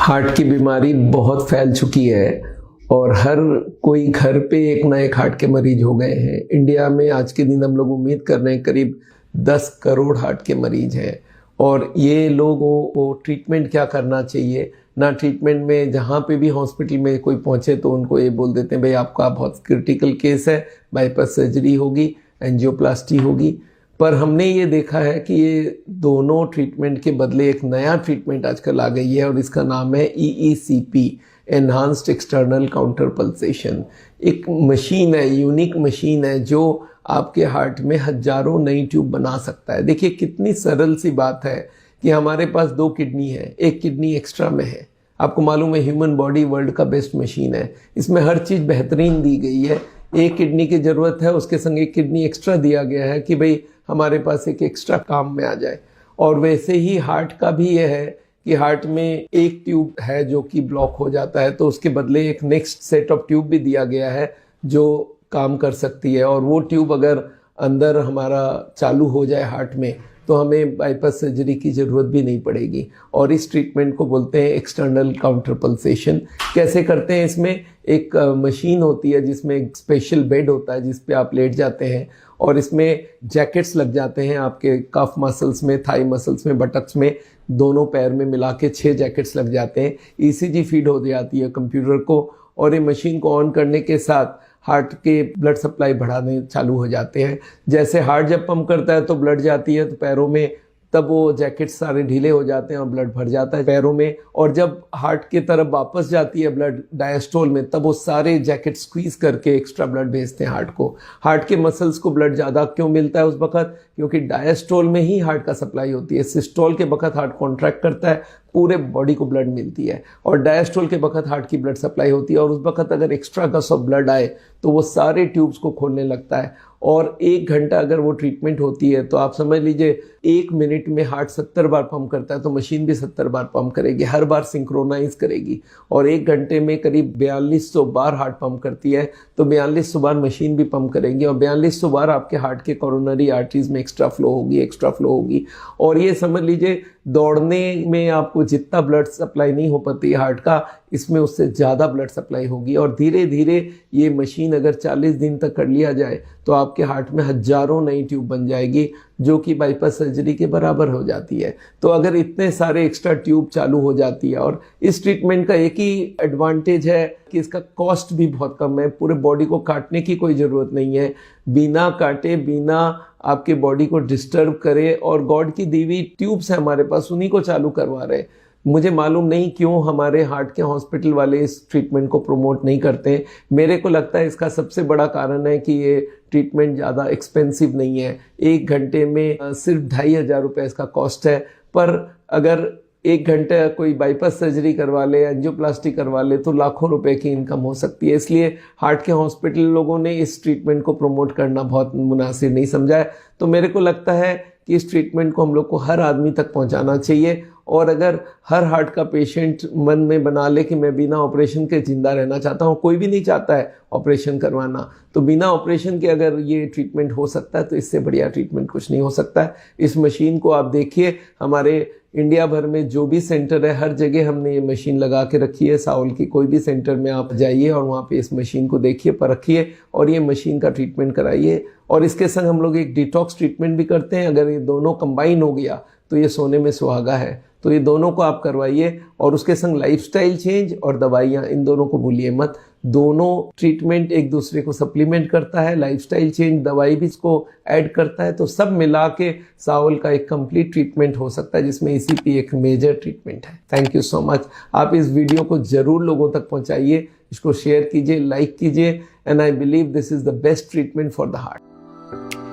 Heart की बीमारी बहुत फैल चुकी है और हर कोई घर पे एक ना एक हार्ट के मरीज हो गए हैं। इंडिया में आज के दिन हम लोग उम्मीद कर रहे हैं करीब 10 करोड़ हार्ट के मरीज हैं और ये लोगों को ट्रीटमेंट क्या करना चाहिए ना। ट्रीटमेंट में जहाँ पे भी हॉस्पिटल में कोई पहुँचे तो उनको ये बोल देते हैं भाई आपका बहुत क्रिटिकल केस है, बाईपास सर्जरी होगी, एंजियोप्लास्टी होगी। पर हमने ये देखा है कि ये दोनों ट्रीटमेंट के बदले एक नया ट्रीटमेंट आजकल आ गई है और इसका नाम है EECP, enhanced external counter pulsation. एक मशीन है, यूनिक मशीन है जो आपके हार्ट में हजारों नई ट्यूब बना सकता है। देखिए कितनी सरल सी बात है कि हमारे पास 2 किडनी है, एक किडनी एक्स्ट्रा में है। आपको मालूम है ह्यूमन बॉडी वर्ल्ड का बेस्ट मशीन है, इसमें हर चीज़ बेहतरीन दी गई है। एक किडनी की ज़रूरत है, उसके संग एक किडनी एक्स्ट्रा दिया गया है कि भाई हमारे पास एक एक्स्ट्रा काम में आ जाए। और वैसे ही हार्ट का भी ये है कि हार्ट में एक ट्यूब है जो कि ब्लॉक हो जाता है तो उसके बदले एक नेक्स्ट सेट ऑफ ट्यूब भी दिया गया है जो काम कर सकती है। और वो ट्यूब अगर अंदर हमारा चालू हो जाए हार्ट में तो हमें बाईपास सर्जरी की ज़रूरत भी नहीं पड़ेगी। और इस ट्रीटमेंट को बोलते हैं एक्सटर्नल काउंटर पल्सेशन। कैसे करते हैं? इसमें एक मशीन होती है जिसमें एक स्पेशल बेड होता है जिस पे आप लेट जाते हैं और इसमें जैकेट्स लग जाते हैं आपके कफ मसल्स में, थाई मसल्स में, बटक्स में, दोनों पैर में मिला के 6 जैकेट्स लग जाते हैं। ECG फीड हो जाती है कंप्यूटर को और ये मशीन को ऑन करने के साथ हार्ट के ब्लड सप्लाई बढ़ाने चालू हो जाते हैं। जैसे हार्ट जब पंप करता है तो ब्लड जाती है तो पैरों में, तब वो जैकेट्स सारे ढीले हो जाते हैं और ब्लड भर जाता है पैरों में। और जब हार्ट की तरफ वापस जाती है ब्लड डायस्टोल में, तब वो सारे जैकेट स्क्वीज करके एक्स्ट्रा ब्लड भेजते हैं हार्ट को। हार्ट के मसल्स को ब्लड ज़्यादा क्यों मिलता है उस वक्त? क्योंकि डायस्टोल में ही हार्ट का सप्लाई होती है। सिस्टोल के वक्त हार्ट कॉन्ट्रैक्ट करता है, पूरे बॉडी को ब्लड मिलती है, और डायस्टोल के वक्त हार्ट की ब्लड सप्लाई होती है। और उस वक्त अगर एक्स्ट्रा गस ऑफ ब्लड आए तो वो सारे ट्यूब्स को खोलने लगता है। और 1 घंटा अगर वो ट्रीटमेंट होती है तो आप समझ लीजिए 1 मिनट में हार्ट 70 बार पंप करता है तो मशीन भी 70 बार पंप करेगी, हर बार सिंक्रोनाइज करेगी। और 1 घंटे में करीब 4200 बार हार्ट पंप करती है तो 4200 बार मशीन भी पंप करेगी और 4200 बार आपके हार्ट के कोरोनरी आर्टरीज में एक्स्ट्रा फ्लो होगी। और ये समझ लीजिए दौड़ने में आपको जितना ब्लड सप्लाई नहीं हो पाती हार्ट का, इसमें उससे ज़्यादा ब्लड सप्लाई होगी। और धीरे धीरे ये मशीन अगर 40 दिन तक कर लिया जाए तो आपके हार्ट में हजारों नई ट्यूब बन जाएगी जो कि बाईपास सर्जरी के बराबर हो जाती है। तो अगर इतने सारे एक्स्ट्रा ट्यूब चालू हो जाती है, और इस ट्रीटमेंट का एक ही एडवांटेज है कि इसका कॉस्ट भी बहुत कम है। पूरे बॉडी को काटने की कोई ज़रूरत नहीं है, बिना काटे, बिना आपके बॉडी को डिस्टर्ब करे। और गॉड की दी हुई ट्यूब्स है हमारे पास, उन्हीं को चालू करवा रहे। मुझे मालूम नहीं क्यों हमारे हार्ट के हॉस्पिटल वाले इस ट्रीटमेंट को प्रमोट नहीं करते। मेरे को लगता है इसका सबसे बड़ा कारण है कि ये ट्रीटमेंट ज़्यादा एक्सपेंसिव नहीं है। 1 घंटे में सिर्फ 2500 रुपये इसका कॉस्ट है। पर अगर 1 घंटे कोई बाईपास सर्जरी करवा ले, एंजियोप्लास्टी करवा ले तो लाखों रुपए की इनकम हो सकती है। इसलिए हार्ट के हॉस्पिटल लोगों ने इस ट्रीटमेंट को प्रमोट करना बहुत मुनासिब नहीं समझा है। तो मेरे को लगता है कि इस ट्रीटमेंट को हम लोग को हर आदमी तक पहुंचाना चाहिए। और अगर हर हार्ट का पेशेंट मन में बना ले कि मैं बिना ऑपरेशन के जिंदा रहना चाहता हूँ, कोई भी नहीं चाहता है ऑपरेशन करवाना, तो बिना ऑपरेशन के अगर ये ट्रीटमेंट हो सकता है तो इससे बढ़िया ट्रीटमेंट कुछ नहीं हो सकता है। इस मशीन को आप देखिए, हमारे इंडिया भर में जो भी सेंटर है हर जगह हमने ये मशीन लगा के रखी है। साउल की कोई भी सेंटर में आप जाइए और वहाँ पे इस मशीन को देखिए, परखिए और ये मशीन का ट्रीटमेंट कराइए। और इसके संग हम लोग एक डिटॉक्स ट्रीटमेंट भी करते हैं। अगर ये दोनों कंबाइन हो गया तो ये सोने में सुहागा है। तो ये दोनों को आप करवाइए और उसके संग लाइफस्टाइल चेंज और दवाइयाँ, इन दोनों को भूलिए मत। दोनों ट्रीटमेंट एक दूसरे को सप्लीमेंट करता है, लाइफस्टाइल चेंज दवाई भी इसको ऐड करता है। तो सब मिला के सावल का एक कंप्लीट ट्रीटमेंट हो सकता है जिसमें ECP एक मेजर ट्रीटमेंट है। Thank you so much. आप इस वीडियो को ज़रूर लोगों तक पहुँचाइए, इसको शेयर कीजिए, लाइक कीजिए। And I believe this is the best treatment for the heart.